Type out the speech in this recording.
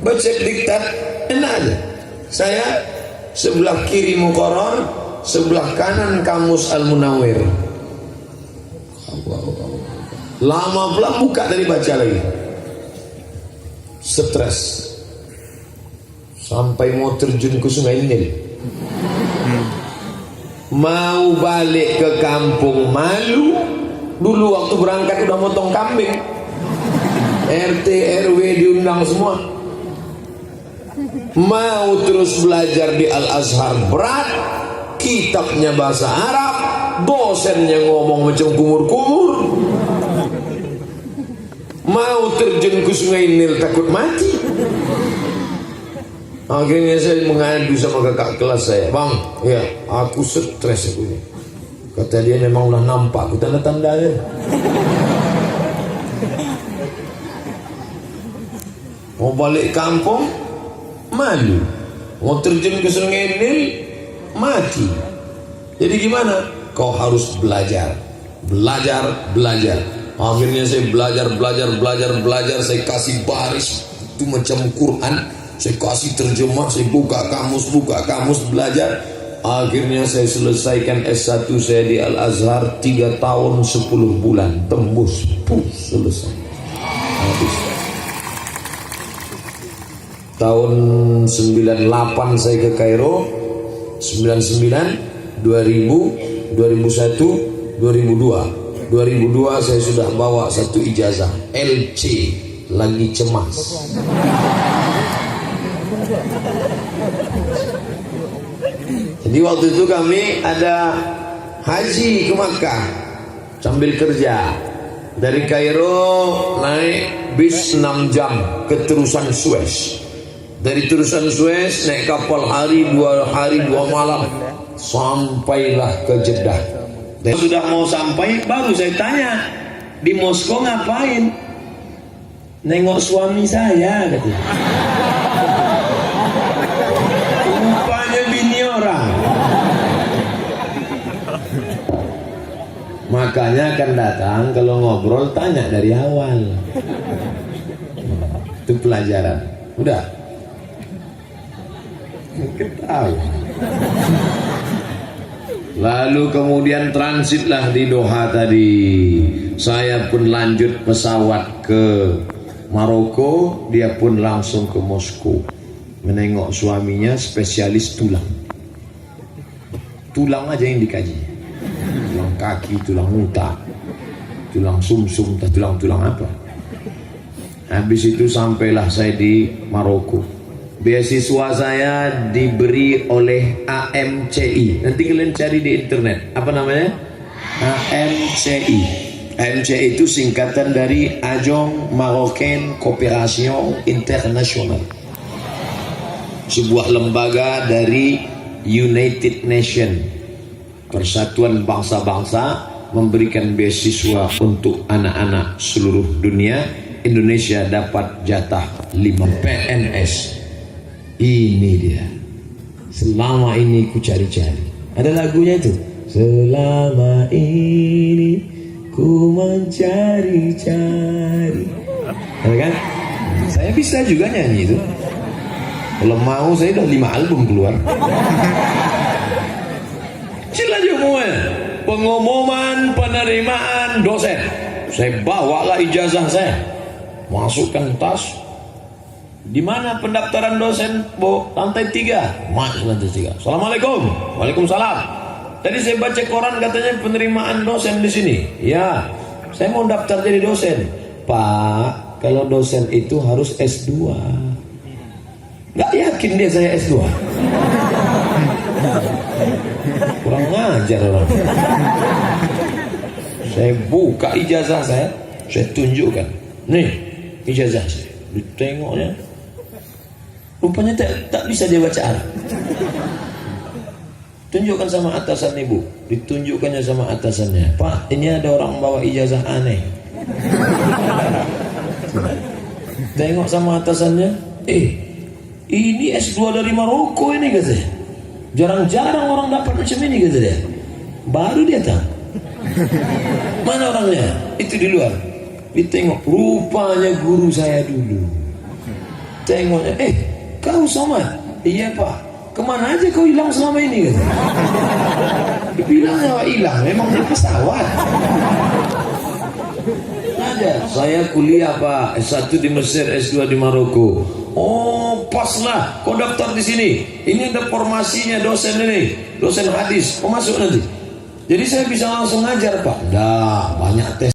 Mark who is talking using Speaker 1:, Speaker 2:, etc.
Speaker 1: baca diktat enak aja. Saya sebelah kiri Muqarrar, sebelah kanan Kamus Al-Munawwir. Lama pula buka dari baca lagi, stres sampai mau terjun ke Sungai Nil. Mau balik ke kampung malu. Dulu waktu berangkat udah motong kambing, RT RW diundang semua. Mau terus belajar di Al-Azhar berat, kitabnya bahasa Arab, dosennya ngomong macam kumur-kumur. Mau terjun ke Sungai Nil takut mati. Akhirnya saya mengadu sama kakak kelas saya, bang, ya aku stres aku ini. Kata dia memang udah nampak, aku tanda-tandanya. Mau balik kampung malu, mau terjun ke Sungai Nil mati. Jadi gimana? Kau harus belajar, belajar. Akhirnya saya belajar. Saya kasih baris itu macam Quran, saya kasih terjemah, saya buka kamus belajar. Akhirnya saya selesaikan S1 saya di Al-Azhar 3 tahun 10 bulan tembus, selesai, habis. Tahun 98 saya ke Kairo, 99, 2000, 2001, 2002. 2002 saya sudah bawa satu ijazah LC, lagi cemas. Jadi waktu itu kami ada haji ke Makkah sambil kerja. Dari Kairo naik bis 6 jam ke Terusan Suez. Dari Terusan Suez naik kapal dua hari 2 malam sampailah ke Jeddah. Dan sudah mau sampai baru saya tanya, di Moskow ngapain? Nengok suami saya, katanya. Rupanya bini orang. Makanya akan datang kalau ngobrol tanya dari awal. Itu pelajaran. Udah. Ketawa. Lalu kemudian transitlah di Doha tadi. Saya pun lanjut pesawat ke Maroko, dia pun langsung ke Moskow. Menengok suaminya spesialis tulang. Tulang aja yang dikaji. Tulang kaki, tulang muka, tulang sumsum, tulang apa. Habis itu sampailah saya di Maroko. Beasiswa saya diberi oleh AMCI. Nanti kalian cari di internet. Apa namanya? AMCI. AMCI itu singkatan dari Agence Marocaine Coopération Internationale. Sebuah lembaga dari United Nations, Persatuan Bangsa-Bangsa, memberikan beasiswa untuk anak-anak seluruh dunia. Indonesia dapat jatah 5 PNS. Ini dia. Selama ini ku cari-cari. Ada lagunya itu. Selama ini ku mencari-cari. Ada kan? Saya bisa juga nyanyi itu. Kalau mau saya udah 5 album keluar. Sila semua. Pengumuman penerimaan dosen. Saya bawalah ijazah saya. Masukkan tas. Di mana pendaftaran dosen, Bu? Lantai 3. Mas, lantai 3. Assalamualaikum. Waalaikumsalam. Tadi saya baca koran katanya penerimaan dosen di sini. Ya, saya mau daftar jadi dosen. Pak, kalau dosen itu harus S2. Gak yakin dia saya S2. Kurang ngajar orang. Saya buka ijazah saya tunjukkan. Nih, ijazah saya. Ditengoknya. Rupanya tak bisa dia baca Arab. Tunjukkan sama atasan ibu. Ditunjukkannya sama atasannya. Pak, ini ada orang bawa ijazah aneh. Tengok sama atasannya. Ini S2 dari Maroko ini, katanya. Jarang-jarang orang dapat macam ini, kata dia. Baru dia tahu. Mana orangnya? Itu di luar. Ditengok. Rupanya guru saya dulu. Tengoknya, kau Somad? Iya Pak. Kemana aja kau hilang selama ini? Dibilang ya hilang, memang di pesawat. Ada, saya kuliah Pak, S1 di Mesir, S2 di Maroko. Oh, pas lah, kau daftar di sini. Ini ada formasinya dosen ini, dosen hadis. Kau masuk nanti. Jadi saya bisa langsung ngajar Pak. Dah, banyak tes.